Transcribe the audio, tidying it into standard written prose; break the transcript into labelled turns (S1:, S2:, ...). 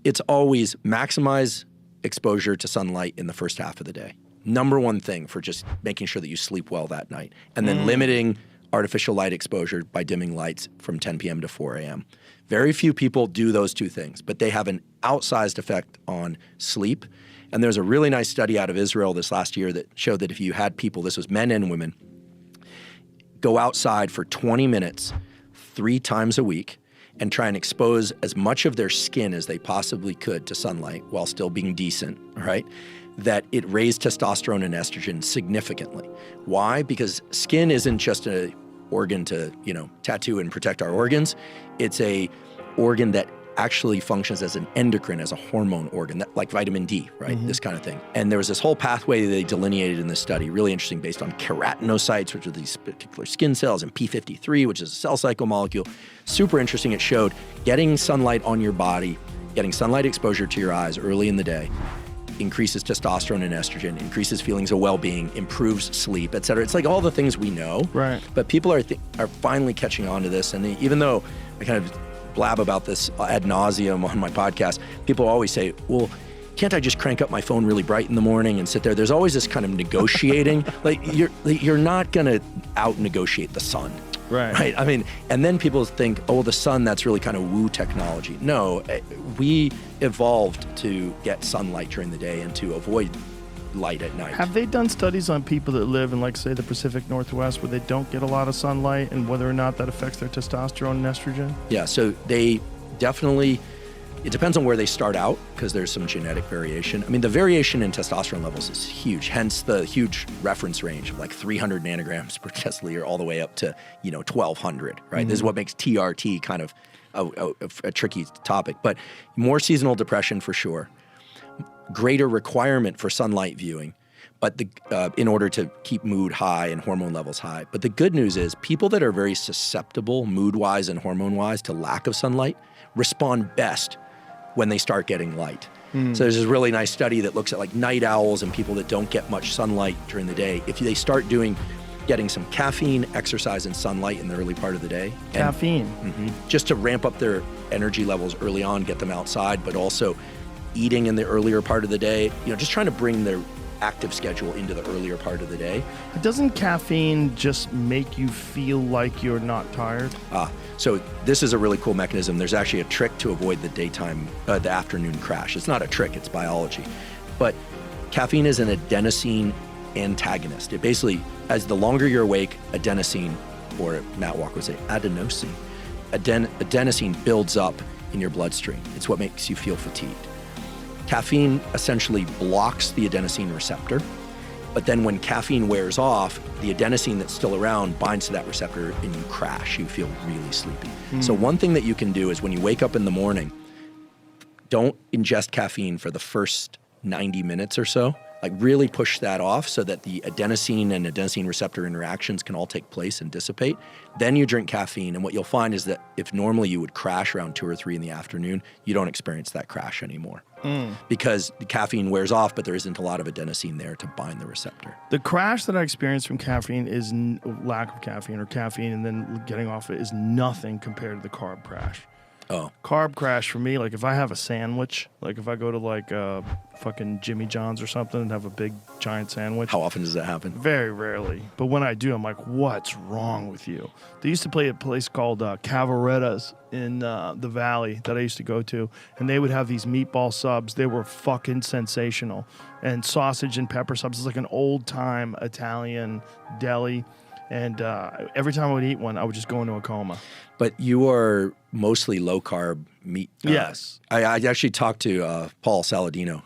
S1: It's always maximize exposure to sunlight in the first half of the day. Number one thing for just making sure that you sleep well that night. And then limiting artificial light exposure by dimming lights from 10 p.m. to 4 a.m. Very few people do those two things, but they have an outsized effect on sleep. And there's a really nice study out of Israel this last year that showed that if you had people, this was men and women, go outside for 20 minutes 3 times a week and try and expose as much of their skin as they possibly could to sunlight while still being decent, right? That it raised testosterone and estrogen significantly. Why? Because skin isn't just an organ to, tattoo and protect our organs. It's a organ that actually functions as an endocrine, as a hormone organ, like vitamin D, right? This kind of thing. And there was this whole pathway that they delineated in this study, really interesting, based on keratinocytes, which are these particular skin cells, and P53, which is a cell cycle molecule. Super interesting. It showed getting sunlight on your body, getting sunlight exposure to your eyes early in the day, increases testosterone and estrogen, increases feelings of well-being, improves sleep, et cetera. It's like all the things we know.
S2: Right.
S1: But people are finally catching on to this. And even though I kind of blab about this ad nauseum on my podcast, people always say, well, can't I just crank up my phone really bright in the morning and sit there? There's always this kind of negotiating. Like you're not gonna out-negotiate the sun. Right. I mean, and then people think, oh, well, the sun, that's really kind of woo technology. No, we evolved to get sunlight during the day and to avoid light at night.
S2: Have they done studies on people that live in, like, say, the Pacific Northwest where they don't get a lot of sunlight and whether or not that affects their testosterone and estrogen?
S1: Yeah, so they definitely, it depends on where they start out because there's some genetic variation. I mean, the variation in testosterone levels is huge, hence the huge reference range of like 300 nanograms per deciliter all the way up to, 1,200, right? This is what makes TRT kind of a tricky topic. But more seasonal depression for sure. Greater requirement for sunlight viewing, but in order to keep mood high and hormone levels high. But the good news is people that are very susceptible mood-wise and hormone-wise to lack of sunlight respond best when they start getting light. So there's this really nice study that looks at like night owls and people that don't get much sunlight during the day. If they start getting some caffeine, exercise, and sunlight in the early part of the day.
S2: Caffeine?
S1: Just to ramp up their energy levels early on, get them outside, but also eating in the earlier part of the day, just trying to bring their active schedule into the earlier part of the day.
S2: Doesn't caffeine just make you feel like you're not tired?
S1: So this is a really cool mechanism. There's actually a trick to avoid the afternoon crash. It's not a trick, it's biology. But caffeine is an adenosine antagonist. It basically, as the longer you're awake, adenosine, or Matt Walker would say adenosine, adenosine builds up in your bloodstream. It's what makes you feel fatigued. Caffeine essentially blocks the adenosine receptor, but then when caffeine wears off, the adenosine that's still around binds to that receptor and you crash. You feel really sleepy. So one thing that you can do is when you wake up in the morning, don't ingest caffeine for the first 90 minutes or so. Like really push that off so that the adenosine and adenosine receptor interactions can all take place and dissipate. Then you drink caffeine, and what you'll find is that if normally you would crash around 2 or 3 in the afternoon, you don't experience that crash anymore. Because the caffeine wears off, but there isn't a lot of adenosine there to bind the receptor.
S2: The crash that I experience from caffeine is lack of caffeine, or caffeine and then getting off it is nothing compared to the carb crash.
S1: Oh.
S2: Carb crash for me, like if I have a sandwich, like if I go to like fucking Jimmy John's or something and have a big giant sandwich.
S1: How often does that happen?
S2: Very rarely. But when I do, I'm like, what's wrong with you? They used to play at a place called Cavaretta's in the Valley that I used to go to, and they would have these meatball subs. They were fucking sensational. And sausage and pepper subs. It's like an old-time Italian deli. And every time I would eat one, I would just go into a coma.
S1: But you are mostly low-carb meat.
S2: Yes.
S1: I actually talked to Paul Saladino,